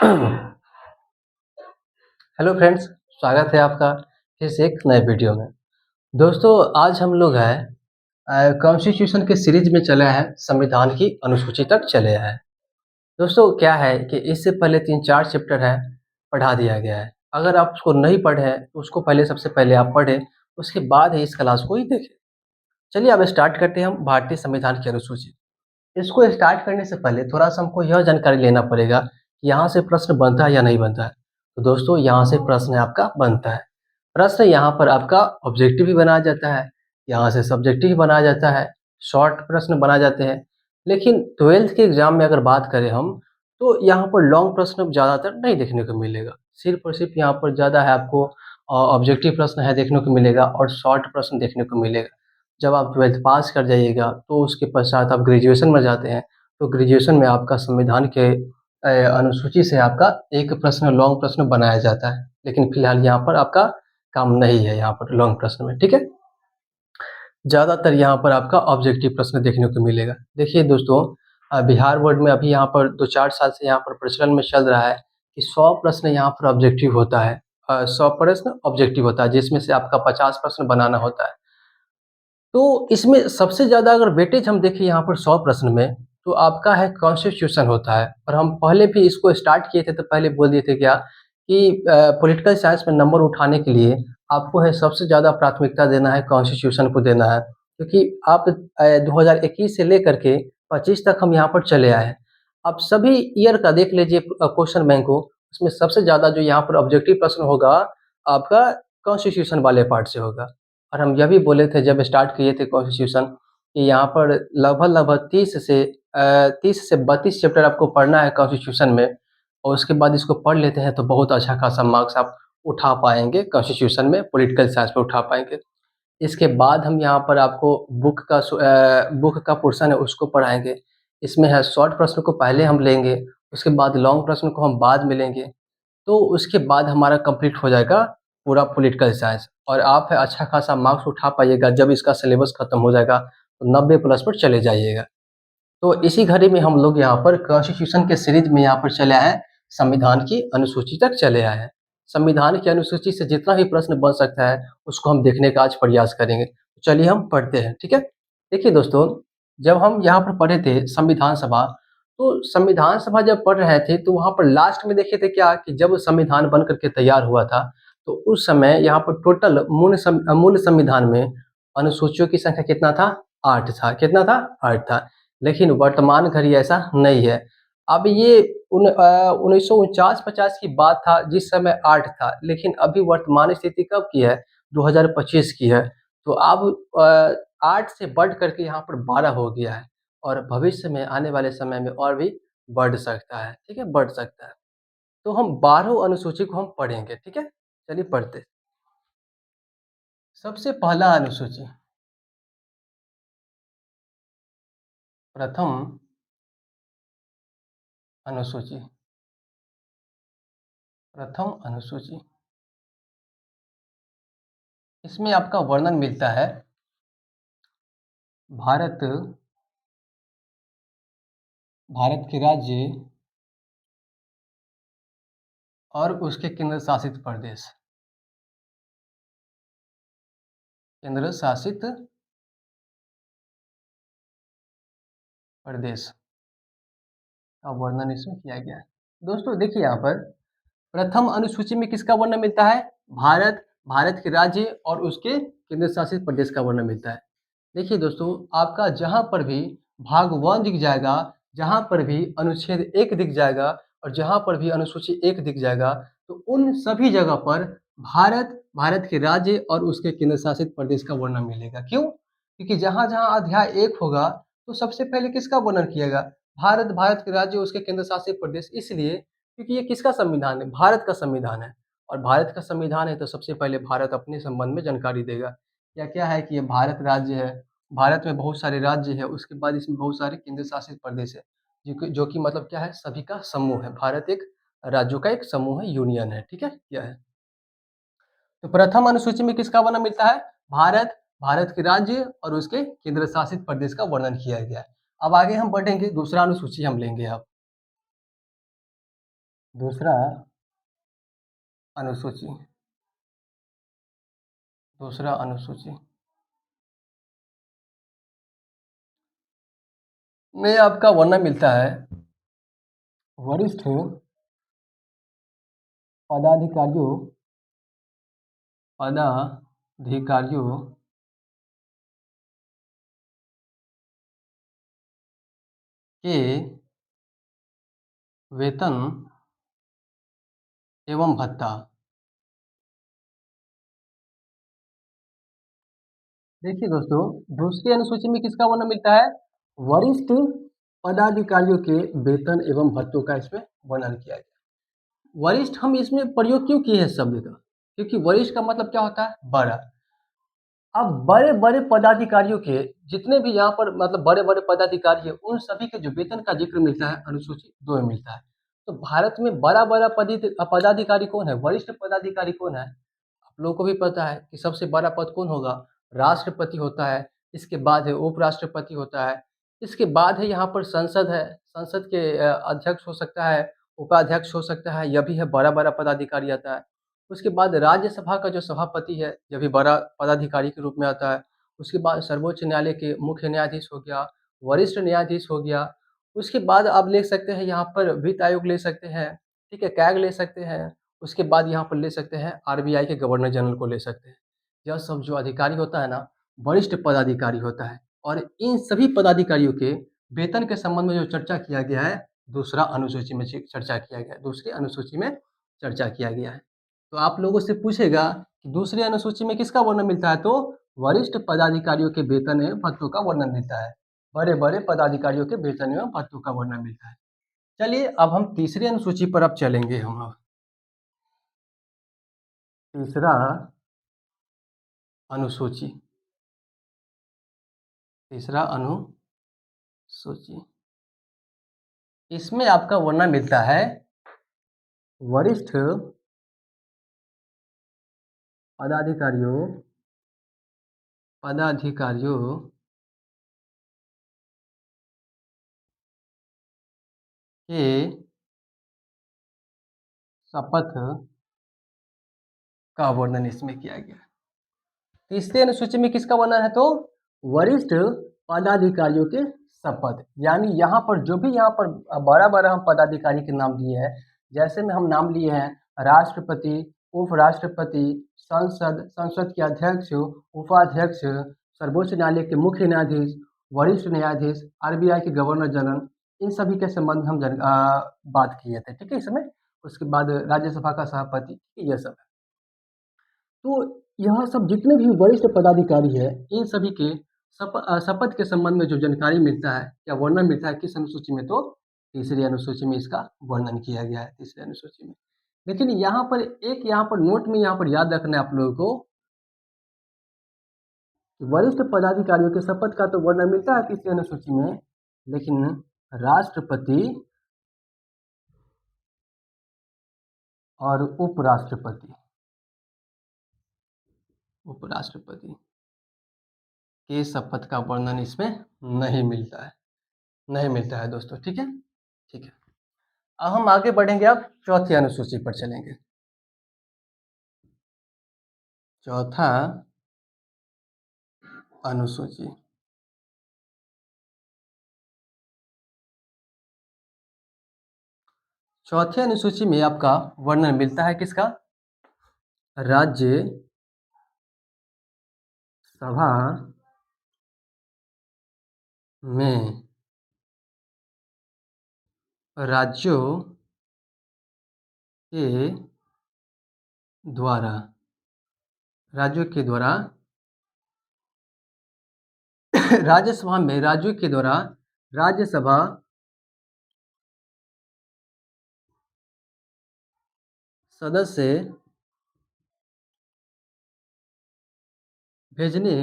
Hello friends, स्वागत है आपका फिर से एक नए वीडियो में। दोस्तों, आज हम लोग कॉन्स्टिट्यूशन के सीरीज में चले हैं, संविधान की अनुसूची तक चले हैं। दोस्तों, क्या है कि इससे पहले 3-4 चैप्टर है, पढ़ा दिया गया है। अगर आप उसको नहीं पढ़े हैं, तो उसको पहले सबसे पहले आप पढ़ें, उसके बाद ही इस क्लास को ही देखें। चलिए अब स्टार्ट करते हैं हम भारतीय संविधान की अनुसूची। इसको स्टार्ट करने से पहले थोड़ा-सा हमको यह जानकारी लेना पड़ेगा कि यहाँ से प्रश्न बनता है या नहीं बनता है। तो दोस्तों, यहाँ से प्रश्न आपका बनता है। प्रश्न यहाँ पर आपका ऑब्जेक्टिव भी बनाया जाता है, यहाँ से सब्जेक्टिव भी बनाया जाता है, शॉर्ट प्रश्न बनाए जाते हैं। लेकिन 12th के एग्ज़ाम में अगर बात करें हम, तो यहाँ पर लॉन्ग प्रश्न ज़्यादातर नहीं देखने को मिलेगा। सिर्फ़ और सिर्फ़ यहाँ पर ज़्यादा है आपको ऑब्जेक्टिव प्रश्न है देखने को मिलेगा और शॉर्ट प्रश्न देखने को मिलेगा। जब आप 12th पास कर जाइएगा, तो उसके पश्चात आप ग्रेजुएशन में जाते हैं, तो ग्रेजुएशन में आपका संविधान के अनुसूची से आपका एक प्रश्न लॉन्ग प्रश्न बनाया जाता है। लेकिन फिलहाल यहाँ पर आपका काम नहीं है यहाँ पर लॉन्ग प्रश्न में, ठीक है? ज़्यादातर यहाँ पर आपका ऑब्जेक्टिव प्रश्न देखने को मिलेगा। देखिए दोस्तों, बिहार बोर्ड में अभी यहाँ पर 2-4 साल से यहाँ पर प्रचलन में चल रहा है कि 100 प्रश्न यहाँ पर ऑब्जेक्टिव होता है। 100 प्रश्न ऑब्जेक्टिव होता है, जिसमें से आपका 50 प्रश्न बनाना होता है। तो इसमें सबसे ज़्यादा अगर वेटेज हम देखें यहाँ पर 100 प्रश्न में, तो आपका है कॉन्स्टिट्यूशन होता है। और हम पहले भी इसको स्टार्ट किए थे, तो पहले बोल दिए थे क्या कि पॉलिटिकल साइंस में नंबर उठाने के लिए आपको है सबसे ज़्यादा प्राथमिकता देना है कॉन्स्टिट्यूशन को देना है। क्योंकि आप 2021 से लेकर के 25 तक हम यहाँ पर चले आए हैं। आप सभी ईयर का देख लीजिए क्वेश्चन बैंक को, उसमें सबसे ज़्यादा जो यहाँ पर ऑब्जेक्टिव प्रश्न होगा, आपका कॉन्स्टिट्यूशन वाले पार्ट से होगा। और हम यह भी बोले थे जब स्टार्ट किए थे कॉन्स्टिट्यूशन कि यहाँ पर लगभग 30 से 32 चैप्टर आपको पढ़ना है कॉन्स्टिट्यूशन में, और उसके बाद इसको पढ़ लेते हैं तो बहुत अच्छा खासा मार्क्स आप उठा पाएँगे कॉन्स्टिट्यूशन में, पॉलिटिकल साइंस में उठा पाएँगे। इसके बाद हम यहाँ पर आपको बुक का पोर्शन है उसको पढ़ाएँगे। इसमें है शॉर्ट प्रश्न को पहले हम लेंगे, उसके बाद लॉन्ग प्रश्न को हम बाद में लेंगे। तो उसके बाद हमारा कंप्लीट हो जाएगा पूरा पॉलिटिकल साइंस, और आप है अच्छा खासा मार्क्स उठा पाइएगा। जब इसका सिलेबस खत्म हो जाएगा, तो 90 प्लस पर चले जाइएगा। तो इसी घड़ी में हम लोग यहाँ पर कॉन्स्टिट्यूशन के सीरीज में यहाँ पर चले आए हैं, संविधान की अनुसूची तक चले आए हैं। संविधान की अनुसूची से जितना भी प्रश्न बन सकता है, उसको हम देखने का आज प्रयास करेंगे। चलिए हम पढ़ते हैं, ठीक है? देखिए दोस्तों, जब हम यहाँ पर पढ़े थे संविधान सभा, तो संविधान सभा जब पढ़ रहे थे, तो वहाँ पर लास्ट में देखे थे क्या कि जब संविधान बन कर के तैयार हुआ था, तो उस समय यहाँ पर टोटल मूल संविधान में अनुसूचियों की संख्या कितना था? 8 था। कितना था? 8 था। लेकिन वर्तमान घड़ी ऐसा नहीं है। अब ये 1949-50 की बात था, जिस समय 8 था, लेकिन अभी वर्तमान स्थिति कब की है? 2025 की है। तो अब 8 से बढ़ कर के यहाँ पर 12 हो गया है, और भविष्य में आने वाले समय में और भी बढ़ सकता है, ठीक है? बढ़ सकता है। तो हम 12 अनुसूची को हम पढ़ेंगे, ठीक है? चलिए पढ़ते हैं। सबसे पहला अनुसूची, प्रथम अनुसूची, प्रथम अनुसूची। इसमें आपका वर्णन मिलता है भारत भारत के राज्य और उसके केंद्र शासित प्रदेश। केंद्र शासित प्रदेश का वर्णन इसमें किया गया है। दोस्तों देखिए यहाँ पर प्रथम अनुसूची में किसका वर्णन मिलता है? भारत के राज्य और उसके केंद्र शासित प्रदेश का वर्णन मिलता है। देखिए दोस्तों, आपका जहाँ पर भी भाग 1 दिख जाएगा, जहाँ पर भी अनुच्छेद 1 दिख जाएगा, और जहाँ पर भी अनुसूची 1 दिख जाएगा, तो उन सभी जगह पर भारत के राज्य और उसके केंद्र शासित प्रदेश का वर्णन मिलेगा। क्यों? क्योंकि जहाँ-जहाँ अध्याय 1 होगा, तो सबसे पहले किसका वर्णन किएगा? भारत के राज्य और उसके केंद्र शासित प्रदेश, इसलिए क्योंकि ये किसका संविधान है? भारत का संविधान है। और भारत का संविधान है, तो सबसे पहले भारत अपने संबंध में जानकारी देगा। या क्या है कि ये भारत राज्य है, भारत में बहुत सारे राज्य है, उसके बाद इसमें बहुत सारे केंद्र शासित प्रदेश है, जो कि मतलब क्या है? सभी का समूह है। भारत एक राज्यों का एक समूह है, यूनियन है, ठीक है? यह है। तो प्रथम अनुसूची में किसका वर्णन मिलता है? भारत के राज्य और उसके केंद्र शासित प्रदेश का वर्णन किया गया है। अब आगे हम बढ़ेंगे, दूसरा अनुसूची हम लेंगे अब। दूसरा अनुसूची, दूसरा अनुसूची में आपका वर्णन मिलता है वरिष्ठ पदाधिकारियों पदाधिकारियों के वेतन एवं भत्ता। देखिए दोस्तों, दूसरी अनुसूची में किसका वर्णन मिलता है? वरिष्ठ पदाधिकारियों के वेतन एवं भत्तों का इसमें वर्णन किया गया। वरिष्ठ हम इसमें प्रयोग क्यों किए हैं शब्द का? क्योंकि वरिष्ठ का मतलब क्या होता है? बड़ा। अब बड़े-बड़े पदाधिकारियों के जितने भी यहाँ पर मतलब बड़े-बड़े पदाधिकारी हैं, उन सभी के जो वेतन का ज़िक्र मिलता है अनुसूची 2 में मिलता है। तो भारत में बड़ा-बड़ा पदाधिकारी कौन है? वरिष्ठ पदाधिकारी कौन है? आप लोगों को भी पता है कि सबसे बड़ा पद कौन होगा? राष्ट्रपति होता है, इसके बाद है उपराष्ट्रपति होता है, इसके बाद है यहाँ पर संसद है, संसद के अध्यक्ष हो सकता है, उपाध्यक्ष हो सकता है, यह भी है बड़ा-बड़ा पदाधिकारी आता है। उसके बाद राज्यसभा का जो सभापति है, यह भी बड़ा पदाधिकारी के रूप में आता है। उसके बाद सर्वोच्च न्यायालय के मुख्य न्यायाधीश हो गया, वरिष्ठ न्यायाधीश हो गया, उसके बाद आप ले सकते हैं यहाँ पर वित्त आयोग ले सकते हैं, ठीक है? कैग ले सकते हैं, उसके बाद यहाँ पर ले सकते हैं आरबीआई के गवर्नर जनरल को ले सकते हैं। यह सब जो अधिकारी होता है ना, वरिष्ठ पदाधिकारी होता है और इन सभी पदाधिकारियों के वेतन के संबंध में जो चर्चा किया गया है, दूसरा अनुसूची में चर्चा किया गया है, दूसरी अनुसूची में चर्चा किया गया है। तो आप लोगों से पूछेगा कि दूसरी अनुसूची में किसका वर्णन मिलता है? तो वरिष्ठ पदाधिकारियों के वेतन एवं भत्तों का वर्णन मिलता है। बड़े-बड़े पदाधिकारियों के वेतन एवं भत्तों का वर्णन मिलता है। चलिए अब हम तीसरी अनुसूची पर अब चलेंगे हम लोग। तीसरा अनुसूची, तीसरा अनुसूची। इसमें आपका वर्णन मिलता है वरिष्ठ पदाधिकारियों पदाधिकारियों के शपथ का वर्णन इसमें किया गया है। तीसरी अनुसूची में किसका वर्णन है? तो वरिष्ठ पदाधिकारियों के शपथ, यानी यहाँ पर जो भी यहाँ पर बड़ा-बड़ा हम पदाधिकारी के नाम लिए हैं, जैसे में हम नाम लिए हैं राष्ट्रपति, उपराष्ट्रपति, संसद, संसद के अध्यक्ष, उपाध्यक्ष, सर्वोच्च न्यायालय के मुख्य न्यायाधीश, वरिष्ठ न्यायाधीश, आरबीआई के गवर्नर जनरल, इन सभी के संबंध में हम बात किए थे, ठीक है इसमें। उसके बाद राज्यसभा का सभापति, ये सब है। तो यह सब जितने भी वरिष्ठ पदाधिकारी हैं, इन सभी के शपथ के संबंध में जो जानकारी मिलता है या वर्णन मिलता है किस अनुसूची में? तो तीसरी अनुसूची में इसका वर्णन किया गया है, तीसरी अनुसूची में। लेकिन यहाँ पर नोट में यहाँ पर याद रखना है आप लोगों को कि वरिष्ठ पदाधिकारियों के शपथ का तो वर्णन मिलता है तीसरी अनुसूची में, लेकिन राष्ट्रपति और उपराष्ट्रपति उपराष्ट्रपति के शपथ का वर्णन इसमें नहीं मिलता है, नहीं मिलता है दोस्तों, ठीक है? ठीक है। अब हम आगे बढ़ेंगे, अब चौथी अनुसूची पर चलेंगे। चौथा अनुसूची। चौथी अनुसूची में आपका वर्णन मिलता है किसका? राज्य सभा में राज्यों के द्वारा राज्यों के द्वारा राज्यसभा में राज्यों के द्वारा राज्यसभा सदस्य भेजने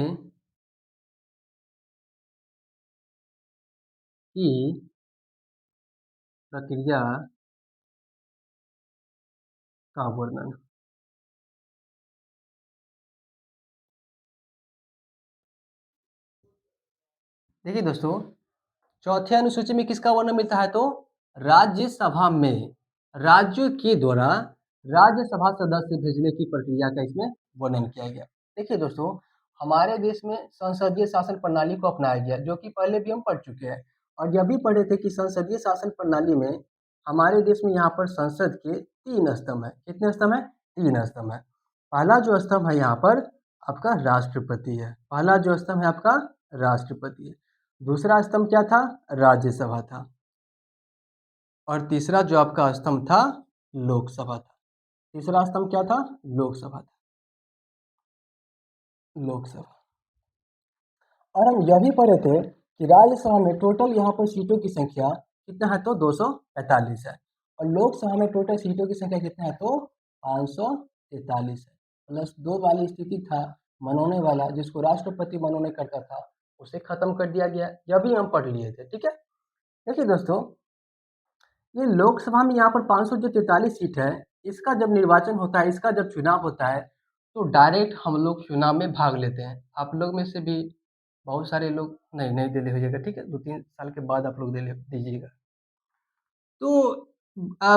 की प्रक्रिया का वर्णन। देखिए दोस्तों, चौथे अनुसूची में किसका वर्णन मिलता है? तो राज्यसभा में राज्यों के द्वारा राज्यसभा सदस्य भेजने की प्रक्रिया का इसमें वर्णन किया गया। देखिए दोस्तों, हमारे देश में संसदीय शासन प्रणाली को अपनाया गया, जो कि पहले भी हम पढ़ चुके हैं और यह भी पढ़े थे कि संसदीय शासन प्रणाली में हमारे देश में यहाँ पर संसद के 3 स्तंभ हैं। कितने स्तंभ हैं? 3 स्तंभ हैं। पहला जो स्तंभ है यहाँ पर आपका राष्ट्रपति है। पहला जो स्तंभ है आपका राष्ट्रपति है। दूसरा स्तंभ क्या था? राज्यसभा था। और तीसरा जो आपका स्तंभ था लोकसभा था। तीसरा स्तंभ क्या था? लोकसभा था। लोकसभा। और हम यह भी पढ़े थे कि राज्यसभा में टोटल यहाँ पर सीटों की संख्या कितना है? तो 245 है। और लोकसभा में टोटल सीटों की संख्या कितना है? तो 543 है। प्लस 2 वाली स्थिति था मनोनय वाला, जिसको राष्ट्रपति मनोनय करता था, उसे खत्म कर दिया गया। यह भी हम पढ़ लिए थे। ठीक है, देखिए दोस्तों, ये लोकसभा में यहाँ पर 543 सीट है। इसका जब निर्वाचन होता है, इसका जब चुनाव होता है, तो डायरेक्ट हम लोग चुनाव में भाग लेते हैं। आप लोग में से भी बहुत सारे लोग नहीं दे होइएगा। ठीक है, 2-3 साल के बाद आप लोग दे दीजिएगा। तो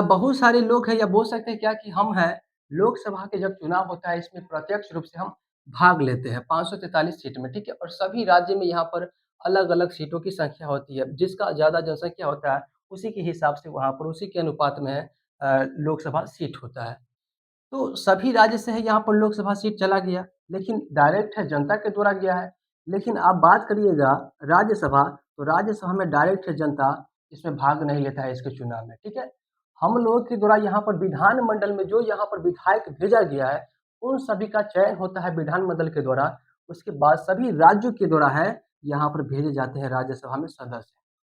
बहुत सारे लोग हैं, या बोल सकते हैं क्या कि हम हैं, लोकसभा के जब चुनाव होता है, इसमें प्रत्यक्ष रूप से हम भाग लेते हैं 543 सीट में। ठीक है, और सभी राज्य में यहाँ पर अलग-अलग सीटों की संख्या होती है। जिसका ज़्यादा जनसंख्या होता है, उसी के हिसाब से वहाँ पर उसी के अनुपात में लोकसभा सीट होता है। तो सभी राज्य से है यहाँ पर लोकसभा सीट चला गया, लेकिन डायरेक्ट है, जनता के द्वारा गया है। लेकिन आप बात करिएगा राज्यसभा, तो राज्यसभा में डायरेक्ट है, जनता इसमें भाग नहीं लेता है इसके चुनाव में। ठीक है, हम लोगों के द्वारा यहाँ पर विधानमंडल में जो यहाँ पर विधायक भेजा गया है, उन सभी का चयन होता है विधानमंडल के द्वारा। उसके बाद सभी राज्यों के द्वारा है यहाँ पर भेजे जाते हैं राज्यसभा में सदस्य।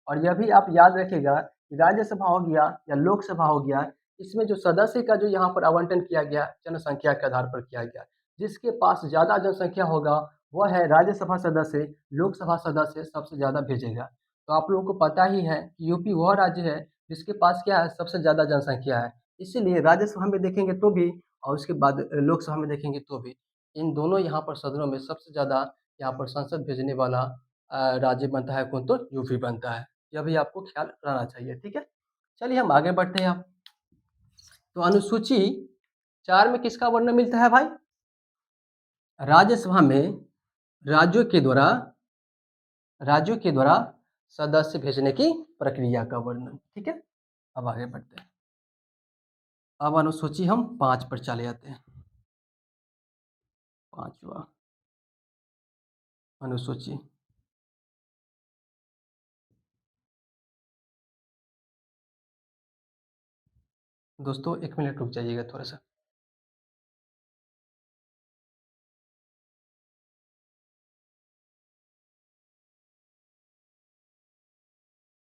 और यह भी आप याद रखिएगा कि राज्यसभा हो गया या लोकसभा हो गया, इसमें जो सदस्य का जो यहाँ पर आवंटन किया गया, जनसंख्या के आधार पर किया गया। जिसके पास ज़्यादा जनसंख्या होगा, वह है राज्यसभा सदस्य, लोकसभा सदस्य सबसे ज़्यादा भेजेगा। तो आप लोगों को पता ही है कि यूपी वह राज्य है जिसके पास क्या है? सबसे ज़्यादा जनसंख्या है। इसीलिए राज्यसभा में देखेंगे तो भी, और उसके बाद लोकसभा में देखेंगे तो भी, इन दोनों यहाँ पर सदनों में सबसे ज़्यादा यहाँ पर संसद भेजने वाला राज्य बनता है कौन? तो यूपी बनता है। यह भी आपको ख्याल रहना चाहिए। ठीक है, चलिए हम आगे बढ़ते हैं। आप तो अनुसूची 4 में किसका वर्णन मिलता है भाई? राज्यसभा में राज्यों के द्वारा राज्यों के द्वारा सदस्य भेजने की प्रक्रिया का वर्णन। ठीक है, अब आगे बढ़ते हैं। अब अनुसूची हम 5 पर चले जाते हैं। 5वां अनुसूची। दोस्तों 1 मिनट रुक जाइएगा थोड़ा सा।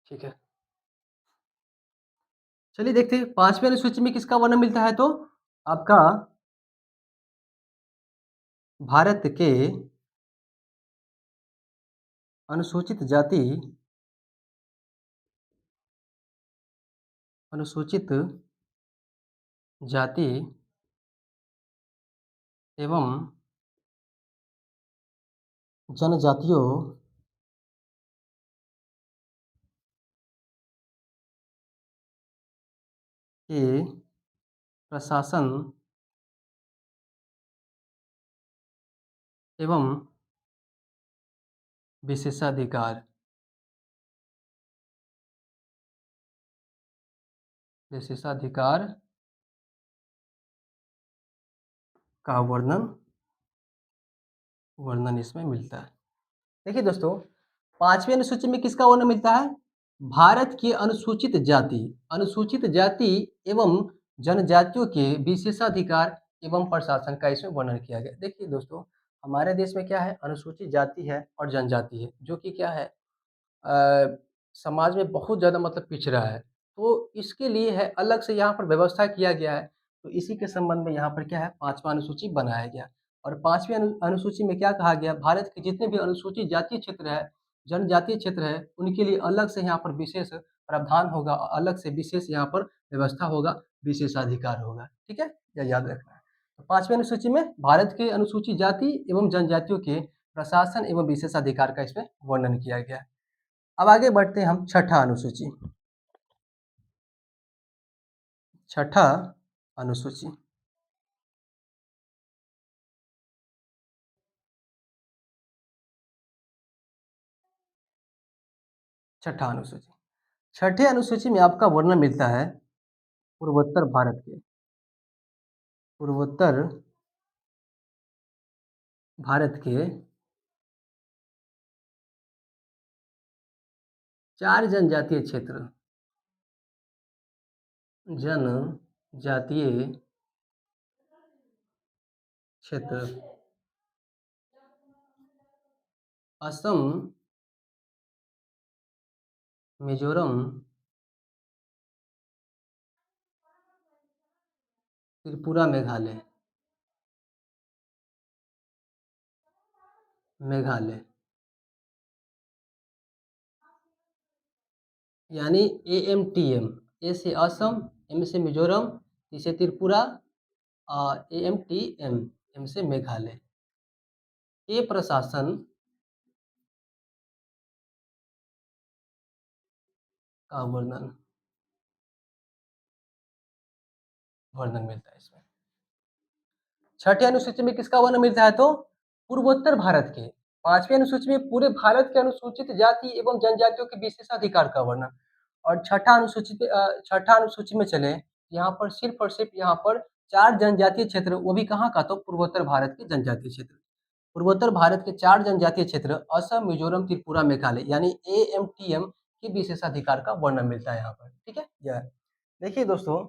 ठीक है, चलिए देखते हैं 5वीं अनुसूची में किसका वर्णन मिलता है। तो आपका भारत के अनुसूचित जाति अनुसूचित जाति एवं जनजातियों के प्रशासन एवं विशेषाधिकार विशेषाधिकार का वर्णन वर्णन इसमें मिलता है। देखिए दोस्तों, 5वीं अनुसूची में किसका वर्णन मिलता है? भारत की अनुसूचित जाति एवं जनजातियों के विशेषाधिकार एवं प्रशासन का इसमें वर्णन किया गया। देखिए दोस्तों, हमारे देश में क्या है? अनुसूचित जाति है और जनजाति है, जो कि क्या है, समाज में बहुत ज़्यादा मतलब पिछड़ा है। तो इसके लिए है अलग से यहाँ पर व्यवस्था किया गया है। तो इसी के संबंध में यहाँ पर क्या है, 5वां अनुसूची बनाया गया। और 5वीं अनुसूची में क्या कहा गया? भारत के जितने भी अनुसूचित जातीय क्षेत्र है, जनजातीय क्षेत्र है, उनके लिए अलग से यहाँ पर विशेष प्रावधान होगा, अलग से विशेष यहाँ पर व्यवस्था होगा, विशेषाधिकार होगा। ठीक है? यह याद रखना है। तो 5वीं अनुसूची में भारत के अनुसूचित जाति एवं जनजातियों के प्रशासन एवं विशेषाधिकार का इसमें वर्णन किया गया है। अब आगे बढ़ते हैं हम 6ठा अनुसूची। छठा अनुसूची। छठा अनुसूची। छठे अनुसूची में आपका वर्णन मिलता है पूर्वोत्तर भारत के, पूर्वोत्तर भारत के 4 जनजातीय क्षेत्र, जनजातीय क्षेत्र असम, मिजोरम, त्रिपुरा, मेघालय, मेघालय यानी AMTM, ए से असम, एम से मिजोरम, टी से त्रिपुरा, AMTM, एम से मेघालय के प्रशासन का वर्णन वर्णन मिलता है इसमें। छठे अनुसूची में किसका वर्णन मिलता है तो पूर्वोत्तर भारत के। पांचवी अनुसूची में पूरे भारत के अनुसूचित जाति एवं जनजातियों के विशेषाधिकार का वर्णन। और छठा अनुसूची में चले, यहाँ पर सिर्फ और सिर्फ यहाँ पर 4 जनजातीय क्षेत्र, वो भी कहाँ का तो पूर्वोत्तर भारत के जनजातीय क्षेत्र। पूर्वोत्तर भारत के 4 जनजातीय क्षेत्र असम, मिजोरम, त्रिपुरा, मेघालय यानी AMTM के विशेषाधिकार का वर्णन मिलता है यहाँ पर। ठीक है, यह देखिए दोस्तों,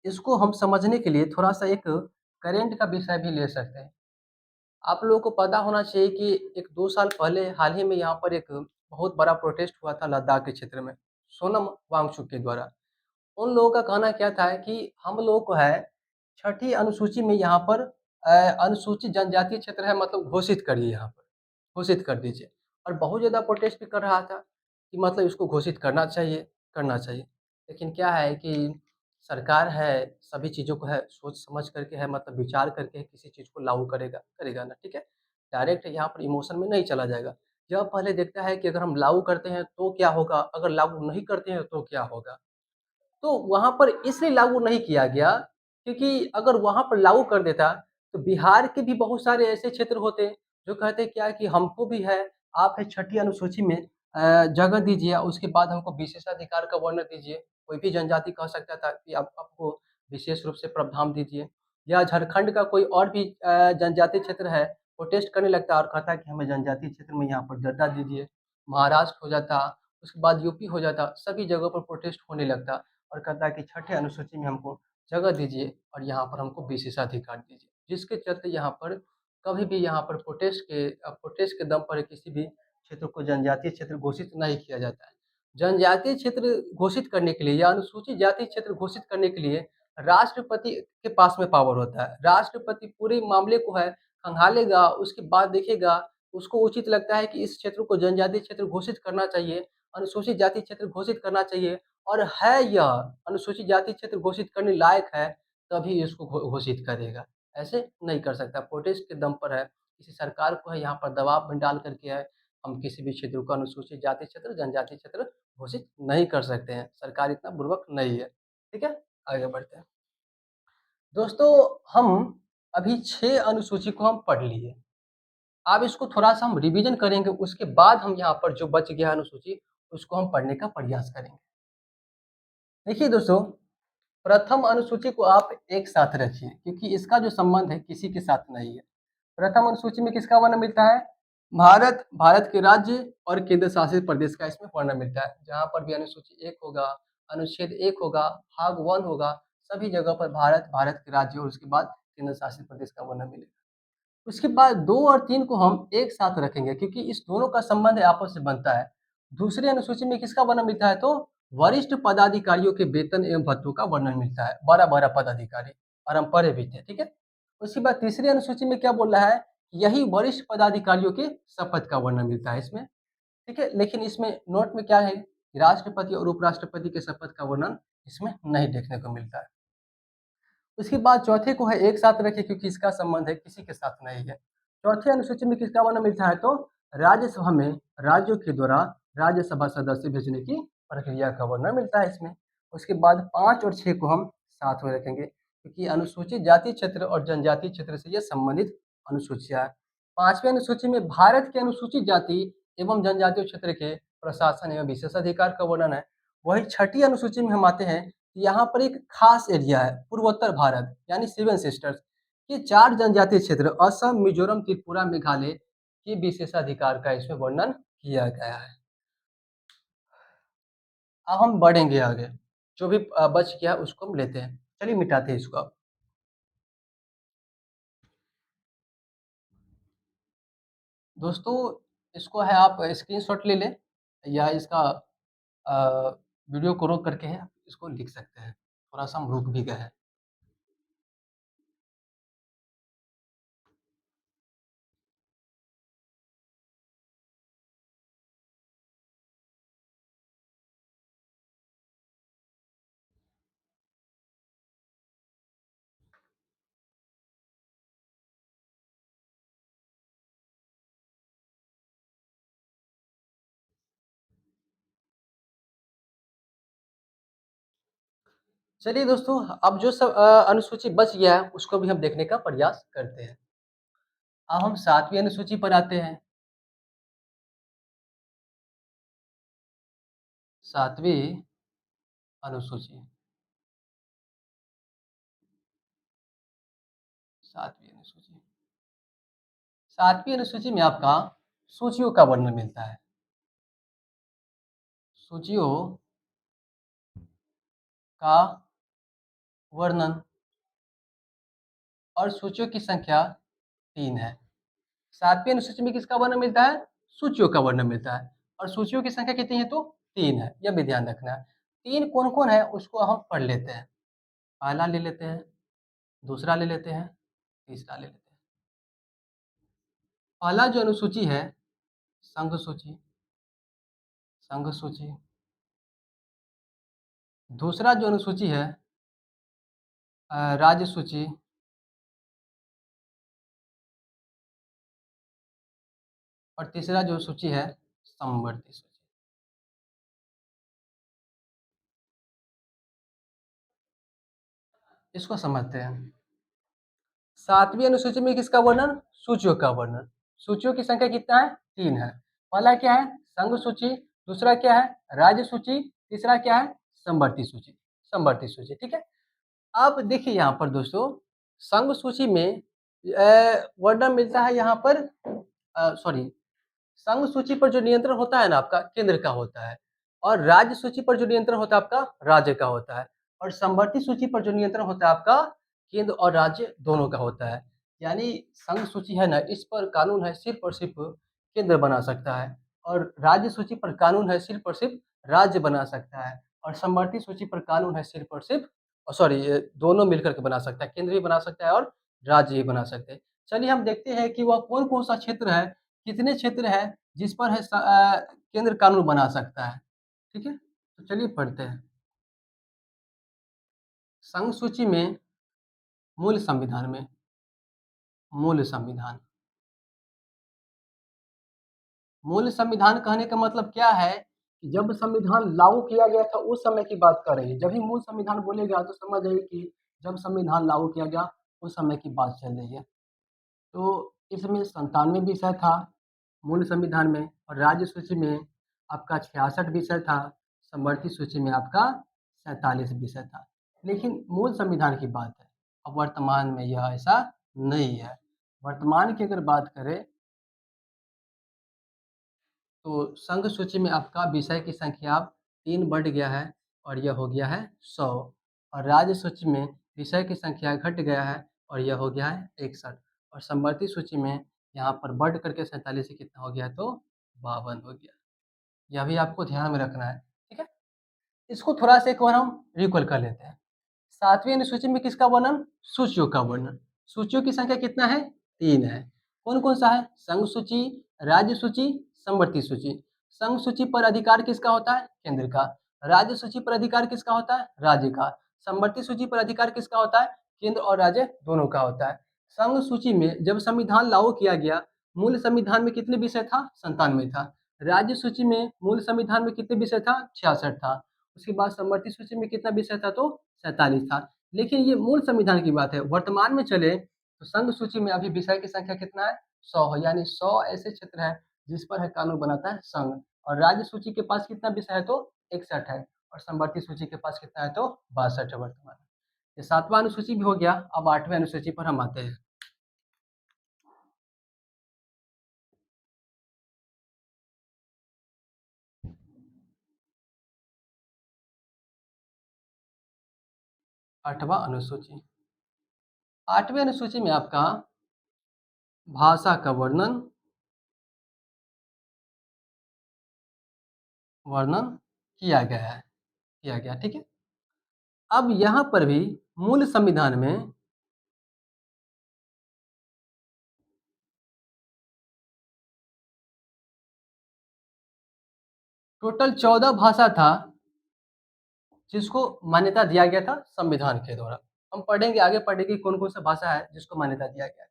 इसको हम समझने के लिए थोड़ा सा एक करेंट का विषय भी ले सकते हैं। आप लोगों को पता होना चाहिए कि एक 2 साल पहले हाल ही में यहाँ पर एक बहुत बड़ा प्रोटेस्ट हुआ था लद्दाख के क्षेत्र में, सोनम वांगचुक के द्वारा। उन लोगों का कहना क्या था कि हम लोगों को है छठी अनुसूची में यहाँ पर अनुसूचित जनजातीय क्षेत्र है, मतलब घोषित करिए, यहाँ पर घोषित कर दीजिए। और बहुत ज़्यादा प्रोटेस्ट भी कर रहा था कि मतलब इसको घोषित करना चाहिए, करना चाहिए। लेकिन क्या है कि सरकार है, सभी चीज़ों को है सोच समझ करके है, मतलब विचार करके किसी चीज़ को लागू करेगा करेगा ना, ठीक है? डायरेक्ट यहाँ पर इमोशन में नहीं चला जाएगा। जब पहले देखता है कि अगर हम लागू करते हैं तो क्या होगा, अगर लागू नहीं करते हैं तो क्या होगा? तो वहाँ पर इसलिए लागू नहीं किया गया क्योंकि अगर वहाँ पर लागू कर देता तो बिहार के भी बहुत सारे ऐसे क्षेत्र होते जो कहते क्या कि हमको भी है, आप है छठी अनुसूची में जगह दीजिए, उसके बाद हमको विशेषाधिकार का वर्णन दीजिए। कोई भी जनजाति कह सकता था कि आप आपको विशेष रूप से प्रावधान दीजिए। या झारखंड का कोई और भी जनजातीय क्षेत्र है, प्रोटेस्ट करने लगता है और कहता है कि हमें जनजातीय क्षेत्र में यहाँ पर दर्जा दीजिए। महाराष्ट्र हो जाता, उसके बाद यूपी हो जाता, सभी जगहों पर प्रोटेस्ट होने लगता और कहता है कि छठे अनुसूची में हमको जगह दीजिए और यहाँ पर हमको विशेषाधिकार दीजिए। जिसके चलते यहाँ पर कभी भी यहाँ पर प्रोटेस्ट के दम पर किसी भी क्षेत्र को जनजातीय क्षेत्र घोषित नहीं किया जाता है। जनजातीय क्षेत्र घोषित करने के लिए या अनुसूचित जाति क्षेत्र घोषित करने के लिए राष्ट्रपति के पास में पावर होता है। राष्ट्रपति पूरे मामले को है खंगालेगा, उसके बाद देखेगा, उसको उचित लगता है कि इस क्षेत्र को जनजातीय क्षेत्र घोषित करना चाहिए, अनुसूचित जाति क्षेत्र घोषित करना चाहिए और है यह अनुसूचित जाति क्षेत्र घोषित करने लायक है, तभी इसको घोषित करेगा। ऐसे नहीं कर सकता, प्रोटेस्ट के दम पर है, किसी सरकार को है यहाँ पर दबाव में डाल करके है, हम किसी भी क्षेत्र को अनुसूचित जाति क्षेत्र, जनजाति क्षेत्र घोषित नहीं कर सकते हैं। सरकार इतना बुर्बक नहीं है। ठीक है, आगे बढ़ते हैं। दोस्तों, हम अभी 6 अनुसूची को हम पढ़ लिए। अब इसको थोड़ा-सा हम रिवीजन करेंगे, उसके बाद हम यहाँ पर जो बच गया अनुसूची, उसको हम पढ़ने का प्रयास करेंगे। देखिए दोस्तों, प्रथम अनुसूची को आप एक साथ रखिए क्योंकि इसका जो संबंध है किसी के साथ नहीं है। प्रथम अनुसूची में किसका वर्णन मिलता है? भारत के राज्य और केंद्र शासित प्रदेश का इसमें वर्णन मिलता है। जहाँ पर भी अनुसूची 1 होगा, अनुच्छेद 1 होगा, भाग 1 होगा, सभी जगह पर भारत के राज्य और उसके बाद केंद्र शासित प्रदेश का वर्णन मिलेगा। उसके बाद 2 और 3 को हम एक साथ रखेंगे क्योंकि इस दोनों का संबंध आपस में बनता है। दूसरी अनुसूची में किसका वर्णन मिलता है तो वरिष्ठ पदाधिकारियों के वेतन एवं भत्तों का वर्णन मिलता है। बड़ा-बड़ा पदाधिकारी और हम पढ़े भी थे, ठीक है? उसके बाद तीसरी अनुसूची में क्या बोल रहा है? यही वरिष्ठ पदाधिकारियों के शपथ का वर्णन मिलता है इसमें, ठीक है? लेकिन इसमें नोट में क्या है? राष्ट्रपति और उपराष्ट्रपति के शपथ का वर्णन इसमें नहीं देखने को मिलता है। उसके बाद चौथे को है एक साथ रखिए क्योंकि इसका संबंध है किसी के साथ नहीं है। चौथे अनुसूची में किसका वर्णन मिलता है तो राज्यसभा में राज्यों के द्वारा राज्यसभा सदस्य भेजने की प्रक्रिया का वर्णन मिलता है इसमें। उसके बाद 5 और 6 को हम साथ में रखेंगे, क्योंकि अनुसूचित जाति क्षेत्र और जनजातीय क्षेत्र से ये संबंधित अनुसूचियाँ हैं। 5वीं अनुसूची में भारत के अनुसूचित जाति एवं जनजातीय क्षेत्र के प्रशासन एवं विशेषाधिकार का वर्णन है। वही 6ठी अनुसूची में हम आते हैं, यहाँ पर एक खास एरिया है पूर्वोत्तर भारत यानी 7 सिस्टर्स। ये 4 जनजातीय क्षेत्र असम, मिजोरम, त्रिपुरा, मेघालय के विशेषाधिकार का इसमें वर्णन किया गया है। अब हम बढ़ेंगे आगे, जो भी बच गया उसको हम लेते हैं। चलिए मिटाते हैं इसको अब। दोस्तों इसको है आप स्क्रीनशॉट ले लें या इसका वीडियो को रोक करके है इसको लिख सकते हैं। थोड़ा-सा हम रुक भी गए हैं। चलिए दोस्तों, अब जो सब अनुसूची बच गया है उसको भी हम देखने का प्रयास करते हैं। अब हम 7वीं अनुसूची पर आते हैं। 7वीं अनुसूची। 7वीं अनुसूची। 7वीं अनुसूची में आपका सूचियों का वर्णन मिलता है। सूचियों का वर्णन और सूचियों की संख्या 3 है। 7वीं अनुसूची में किसका वर्णन मिलता है? सूचियों का वर्णन मिलता है और सूचियों की संख्या कितनी है तो 3 है, यह भी ध्यान रखना है। 3 कौन-कौन है उसको हम पढ़ लेते हैं। पहला ले लेते हैं, दूसरा ले लेते हैं, तीसरा ले लेते हैं। पहला जो अनुसूची है संघ सूची, संघ सूची। दूसरा जो अनुसूची है राज्य सूची। और तीसरा जो सूची है समवर्ती सूची। इसको समझते हैं। 7वीं अनुसूची में किसका वर्णन? सूचियों का वर्णन। सूचियों की संख्या कितना है? 3 है। पहला क्या है? संघ सूची, दूसरा क्या है? राज्य सूची, तीसरा क्या है? समवर्ती सूची। समवर्ती सूची, ठीक है। अब देखिए यहाँ पर दोस्तों, संघ सूची में वर्णन मिलता है यहाँ पर सॉरी, संघ सूची पर जो नियंत्रण होता है ना आपका केंद्र का होता है और राज्य सूची पर जो नियंत्रण होता है आपका राज्य का होता है और समवर्ती सूची पर जो नियंत्रण होता है आपका केंद्र और राज्य दोनों का होता है। यानी संघ सूची है ना, इस पर कानून है सिर्फ और सिर्फ केंद्र बना सकता है और राज्य सूची पर कानून है सिर्फ और सिर्फ राज्य बना सकता है और समवर्ती सूची पर कानून है सिर्फ और सिर्फ सॉरी, ये दोनों मिलकर के बना सकता है, केंद्र भी बना सकता है और राज्य भी बना सकते हैं। चलिए हम देखते हैं कि वह कौन-कौन सा क्षेत्र है, कितने क्षेत्र है जिस पर है केंद्र कानून बना सकता है, ठीक है? तो चलिए पढ़ते हैं। संघ सूची में मूल संविधान में मूल संविधान। मूल संविधान कहने का मतलब क्या है कि जब संविधान लागू किया गया था उस समय की बात कर रही है। जब भी मूल संविधान बोलेगा तो समझ जाइए कि जब संविधान लागू किया गया उस समय की बात चल रही है। तो इसमें 97 विषय था मूल संविधान में और राज्य सूची में आपका 66 विषय था, समवर्ती सूची में आपका 47 विषय था। लेकिन मूल संविधान की बात है। अब वर्तमान में यह ऐसा नहीं है। वर्तमान की अगर बात करें तो संघ सूची में आपका विषय की संख्या 3 बढ़ गया है और यह हो गया है 100 और राज्य सूची में विषय की संख्या घट गया है और यह हो गया है 61 और समवर्ती सूची में यहाँ पर बढ़ करके 47 से कितना हो गया तो 52 हो गया। यह भी आपको ध्यान में रखना है, ठीक है? इसको थोड़ा-सा एक बार हम रिकॉल कर लेते हैं। 7वीं अनुसूची में किसका वर्णन? सूचियों का वर्णन। सूचियों की संख्या कितना है? 3 है। कौन-कौन सा है? संघ सूची, राज्य सूची, समवर्ती सूची। संघ सूची पर अधिकार किसका होता है? केंद्र का। राज्य सूची पर अधिकार किसका होता है? राज्य का। समवर्ती सूची पर अधिकार किसका होता है? केंद्र और राज्य दोनों का होता है। संघ सूची में जब संविधान लागू किया गया, मूल संविधान में कितने विषय था? 97 था। राज्य सूची में मूल संविधान में कितने विषय था? 66 था। उसके बाद समवर्ती सूची में कितना विषय था तो 47 था। लेकिन ये मूल संविधान की बात है। वर्तमान में चले तो संघ सूची में अभी विषय की संख्या कितना है? 100 है, यानी 100 ऐसे क्षेत्र है जिस पर है कानून बनाता है संघ। और राज्य सूची के पास कितना विषय है? तो 61 है। और समवर्ती सूची के पास कितना है? तो 62 है वर्तमान में। ये 7वां अनुसूची भी हो गया। अब 8वें अनुसूची पर हम आते हैं। 8वां अनुसूची। 8वें अनुसूची में आपका भाषा का वर्णन वर्णन किया गया है, ठीक है। अब यहाँ पर भी मूल संविधान में टोटल 14 भाषा था जिसको मान्यता दिया गया था संविधान के द्वारा। हम पढ़ेंगे, आगे पढ़ेंगे कौन-कौन सा भाषा है जिसको मान्यता दिया गया है।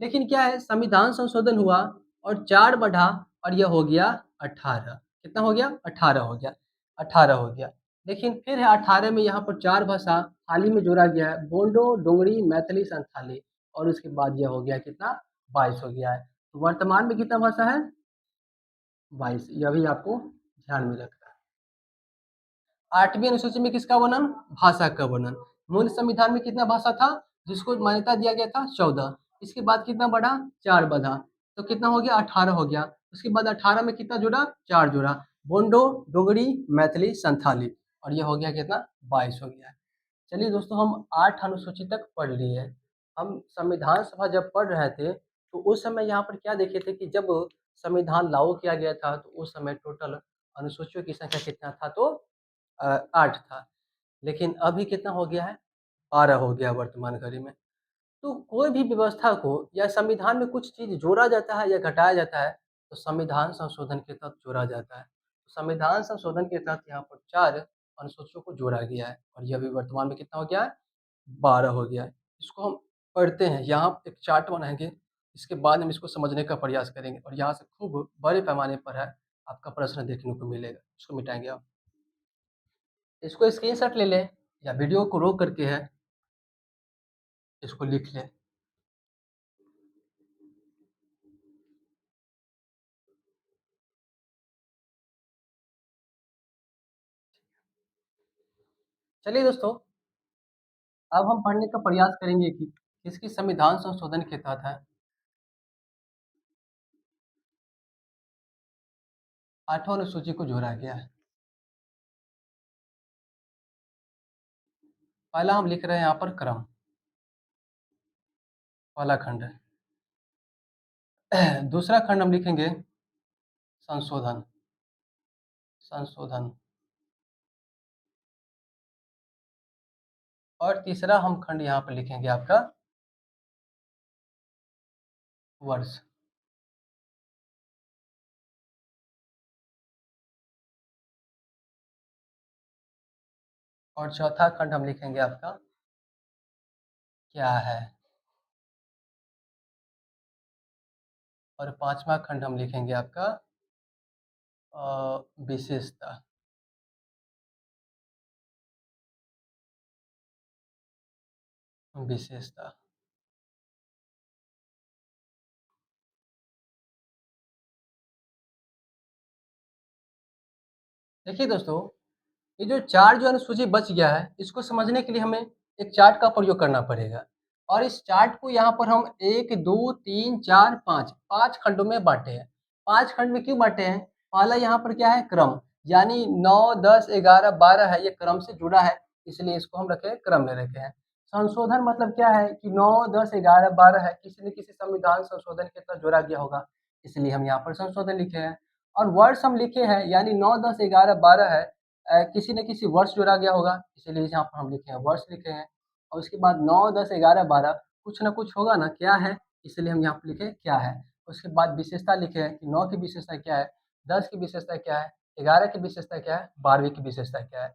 लेकिन क्या है, संविधान संशोधन हुआ और 4 बढ़ा और यह हो गया 18। कितना हो गया? 18 हो गया, 18 हो गया। लेकिन फिर है 18 में यहाँ पर 4 भाषा हाल ही में जोड़ा गया है, बोडो, डोगरी, मैथिली, संथाली, और उसके बाद यह हो गया कितना? 22 हो गया है। तो वर्तमान में कितना भाषा है? 22। यह भी आपको ध्यान में रखना है। 8वीं अनुसूची में किसका वर्णन? भाषा का वर्णन। मूल संविधान में कितना भाषा था जिसको मान्यता दिया गया था? 14। इसके बाद कितना बढ़ा? 4 बढ़ा, तो कितना हो गया? 18 हो गया। उसके बाद 18 में कितना जुड़ा? 4 जुड़ा, बोडो, डोगरी, मैथिली, संथाली, और ये हो गया कितना? 22 हो गया। चलिए दोस्तों, हम 8 अनुसूची तक पढ़ लिए। हम संविधान सभा जब पढ़ रहे थे तो उस समय यहाँ पर क्या देखे थे कि जब संविधान लागू किया गया था तो उस समय टोटल अनुसूचियों की संख्या कितना था? तो 8 था। लेकिन अभी कितना हो गया है? 12 हो गया वर्तमान घड़ी में। तो कोई भी व्यवस्था को या संविधान में कुछ चीज़ जोड़ा जाता है या घटाया जाता है तो संविधान संशोधन के तहत जोड़ा जाता है। संविधान संशोधन के तहत यहाँ पर 4 अनुसूचियों को जोड़ा गया है और ये अभी वर्तमान में कितना हो गया है? 12 हो गया है। इसको हम पढ़ते हैं, यहाँ एक चार्ट बनाएँगे, इसके बाद हम इसको समझने का प्रयास करेंगे और यहाँ से खूब बड़े पैमाने पर है आपका प्रश्न देखने को मिलेगा। इसको मिटाएँगे आप। इसको स्क्रीनशॉट ले लें या वीडियो को रोक करके है इसको लिख लें। चलिए दोस्तों, अब हम पढ़ने का प्रयास करेंगे कि किसकी संविधान संशोधन के तहत है 8वां अनुसूची को जोड़ा गया है। पहला हम लिख रहे हैं यहाँ पर क्रम, पहला खंड है। दूसरा खंड हम लिखेंगे संशोधन, संशोधन। और तीसरा हम खंड यहाँ पर लिखेंगे आपका वर्ष। और चौथा खंड हम लिखेंगे आपका क्या है। और पांचवा खंड हम लिखेंगे आपका विशेषता। विशेषता। देखिए दोस्तों, ये जो 4 जो अनुसूची बच गया है, इसको समझने के लिए हमें एक चार्ट का प्रयोग करना पड़ेगा। और इस चार्ट को यहाँ पर हम 1, 2, 3, 4, 5, 5 खंडों में बाँटे हैं। 5 खंड में क्यों बाँटे हैं? पहला यहाँ पर क्या है? क्रम, यानी 9, 10, 11, 12 है, ये क्रम से जुड़ा है, इसलिए इसको हम रखे हैं, क्रम में रखे हैं। संशोधन मतलब क्या है कि 9, 10, 11, 12 है, किसी न किसी संविधान संशोधन के तहत जोड़ा गया होगा, इसलिए हम यहाँ पर संशोधन लिखे हैं। और वर्ष हम लिखे हैं, यानी 9, 10, 11, 12 है, किसी न किसी वर्ष जोड़ा गया होगा, इसीलिए यहाँ पर हम लिखे हैं, वर्ष लिखे हैं। और उसके बाद 9, 10, 11, 12 कुछ ना कुछ होगा ना, क्या है, इसलिए हम यहाँ पर लिखे क्या है। उसके बाद विशेषता लिखे हैं कि 9 की विशेषता क्या है, 10 की विशेषता क्या है, 11 की विशेषता क्या है, 12वीं की विशेषता क्या है।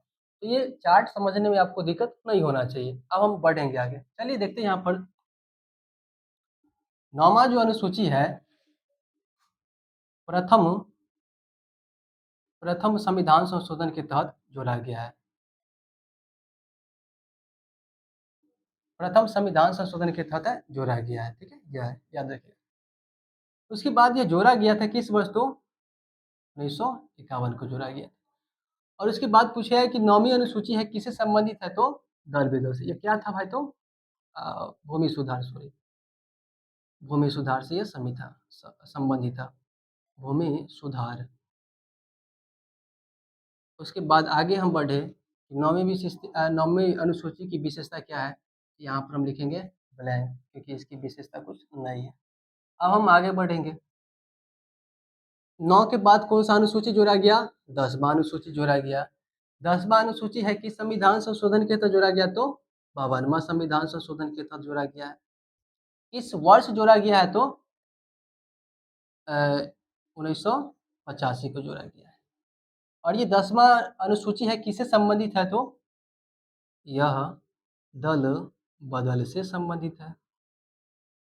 तो ये चार्ट समझने में आपको दिक्कत नहीं होना चाहिए। अब हम बढ़ेंगे आगे। चलिए देखते हैं यहाँ पर 9वां जो अनुसूची है, प्रथम प्रथम संविधान संशोधन के तहत जोड़ा गया है। प्रथम संविधान संशोधन के तहत जोड़ा गया है। ठीक है, यह है, याद रखिए। उसके बाद ये जोड़ा गया था किस वर्ष? तो 1951 को जोड़ा गया। और उसके बाद पूछा है कि 9वीं अनुसूची है किससे संबंधित है? तो दल बेदल से। ये क्या था भाई? तो भूमि सुधार, सॉरी, भूमि सुधार से यह संबंधित था, भूमि सुधार। उसके बाद आगे हम बढ़े, 9वीं अनुसूची की विशेषता क्या है? यहाँ पर हम लिखेंगे ब्लैंक, क्योंकि इसकी विशेषता कुछ नहीं है। अब हम आगे बढ़ेंगे। 9 के बाद कौन सा अनुसूची जोड़ा गया? 10वां अनुसूची जोड़ा गया। 10वां अनुसूची है कि संविधान संशोधन के तहत जोड़ा गया? तो 52वां संविधान संशोधन के तहत जोड़ा गया है। इस वर्ष जोड़ा गया है? तो 1985 को जोड़ा गया है। और ये 10वां अनुसूची है किससे संबंधित है? तो यह दल बदल से संबंधित है।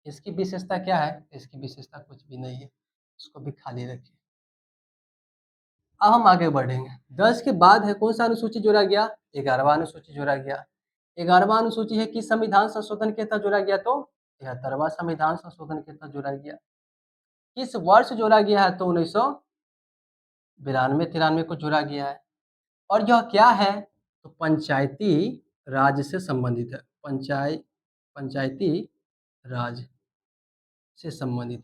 इसकी विशेषता क्या है? इसकी विशेषता कुछ भी नहीं है, इसको भी खाली रखिए। अब हम आगे बढ़ेंगे। 10 के बाद है कौन सा अनुसूची जोड़ा गया? 11वां अनुसूची जोड़ा गया। 11वां अनुसूची है किस संविधान संशोधन के तहत जोड़ा गया? तो 73वां संविधान संशोधन के तहत जोड़ा गया। किस वर्ष जोड़ा गया है? तो 1992-93 को जोड़ा गया है। और यह क्या है? तो पंचायती राज से संबंधित है। पंचायती राज से संबंधित।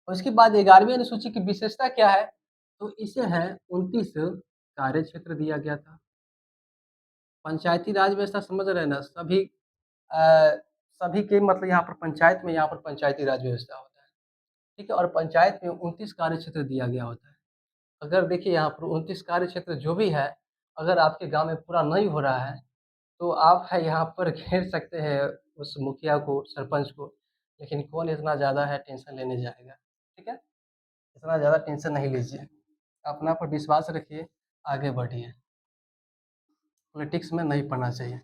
और उसके बाद 11वीं अनुसूची की विशेषता क्या है? तो इसे है 29 कार्य क्षेत्र दिया गया था। पंचायती राज व्यवस्था समझ रहे हैं ना? सभी के मतलब यहाँ पर पंचायत में, यहाँ पर पंचायती राज व्यवस्था होता है। ठीक है, और पंचायत में 29 कार्य क्षेत्र दिया गया होता है। अगर देखिए यहाँ पर 29 कार्य क्षेत्र जो भी है, अगर आपके गाँव में पूरा नहीं हो रहा है, तो आप है यहाँ पर घेर सकते हैं उस मुखिया को, सरपंच को, लेकिन कौन इतना ज़्यादा है टेंशन लेने जाएगा। ठीक है, इतना ज़्यादा टेंशन नहीं लीजिए, अपना पर विश्वास रखिए, आगे बढ़िए। पॉलिटिक्स में नहीं पढ़ना चाहिए।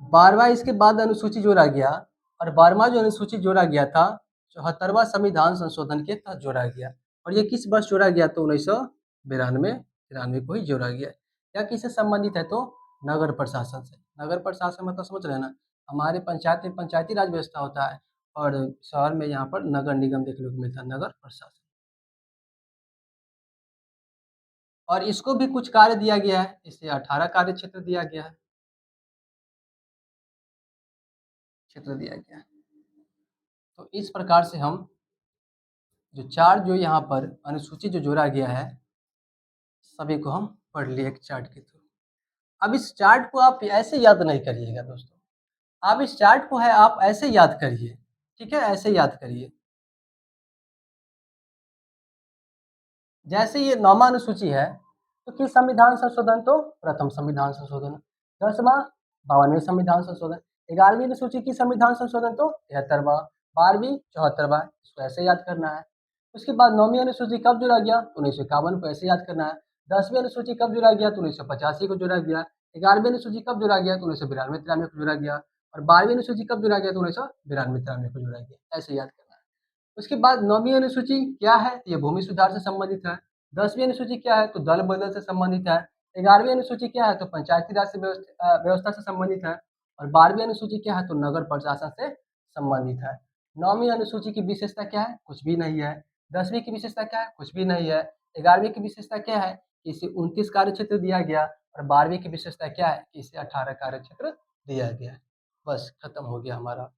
12वां इसके बाद अनुसूची जोड़ा गया, और 12वां जो अनुसूची जोड़ा गया था 74वां संविधान संशोधन के तहत जोड़ा गया। और ये किस वर्ष जोड़ा गया? तो 1992-93 को ही जोड़ा गया। क्या किससे संबंधित है? तो नगर प्रशासन से। नगर प्रशासन मतलब समझ रहे हैं ना, हमारे पंचायत में पंचायती राज व्यवस्था होता है, और शहर में यहाँ पर नगर निगम देखने को मिलता है, नगर प्रशासन। और इसको भी कुछ कार्य दिया गया है, इसे 18 कार्य क्षेत्र दिया गया है, क्षेत्र दिया गया है। तो इस प्रकार से हम जो यहाँ पर अनुसूची जो जोड़ा गया है, सभी को हम पढ़ लिए एक चार्ट के थ्रू। अब इस चार्ट को आप ऐसे याद नहीं करिएगा दोस्तों, आप इस चार्ट को है आप ऐसे याद करिए। ठीक है, ऐसे याद करिए। जैसे ये 9वां अनुसूची है, तो किस संविधान संशोधन? तो प्रथम संविधान संशोधन। 10वां 52वें संविधान संशोधन। 11वीं अनुसूची की संविधान संशोधन? तो 73वां। 12वीं 74वां। इसको ऐसे याद करना है। उसके बाद 9वीं अनुसूची कब जोड़ा गया? 1951 को ऐसे याद करना है। 10वीं अनुसूची कब जोड़ा गया? तो 1985 को जोड़ा गया। 11वीं अनुसूची कब जोड़ा गया? तो 1992-93 को जोड़ा गया। और 12वीं अनुसूची कब जोड़ा गया? तो 1992-93 को जोड़ा गया। ऐसे याद करना है। उसके बाद 9वीं अनुसूची क्या है? ये भूमि सुधार से संबंधित है। 10वीं अनुसूची क्या है? तो दल बदल से संबंधित है। 11वीं अनुसूची क्या है? तो पंचायती राज से व्यवस्था से संबंधित है। और 12वीं अनुसूची क्या है? तो नगर प्रशासन से संबंधित है। 9वीं अनुसूची की विशेषता क्या है? कुछ भी नहीं है। 10वीं की विशेषता क्या है? कुछ भी नहीं है। 11वीं की विशेषता क्या है? इसे 29 कार्य क्षेत्र दिया गया। और 12वीं की विशेषता क्या है? इसे 18 कार्य क्षेत्र दिया गया है। बस खत्म हो गया हमारा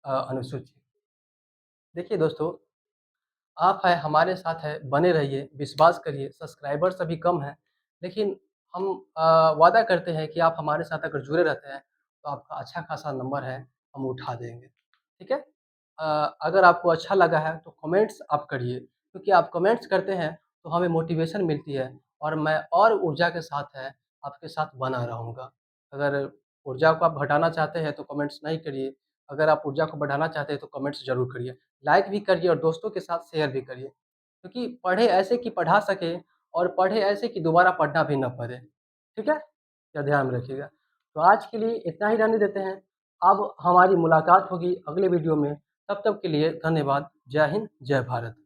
अनुसूची। देखिए दोस्तों, आप है हमारे साथ है, बने रहिए, विश्वास करिए। सब्सक्राइबर्स अभी कम हैं, लेकिन हम वादा करते हैं कि आप हमारे साथ अगर जुड़े रहते हैं, तो आपका अच्छा खासा नंबर है, हम उठा देंगे। ठीक है? अ, अगर आपको अच्छा लगा है तो कमेंट्स आप करिए, क्योंकि आप कमेंट्स करते हैं तो हमें मोटिवेशन मिलती है, और मैं और ऊर्जा के साथ है आपके साथ बना रहूँगा। अगर ऊर्जा को आप घटाना चाहते हैं तो कमेंट्स नहीं करिए, अगर आप ऊर्जा को बढ़ाना चाहते हैं तो कमेंट्स ज़रूर करिए। लाइक भी करिए और दोस्तों के साथ शेयर भी करिए, क्योंकि पढ़े ऐसे कि पढ़ा सके, और पढ़े ऐसे कि दोबारा पढ़ना भी ना पड़े। ठीक है? यह ध्यान में रखिएगा। तो आज के लिए इतना ही रहने देते हैं। अब हमारी मुलाकात होगी अगले वीडियो में, तब तक के लिए धन्यवाद। जय हिंद, जय भारत।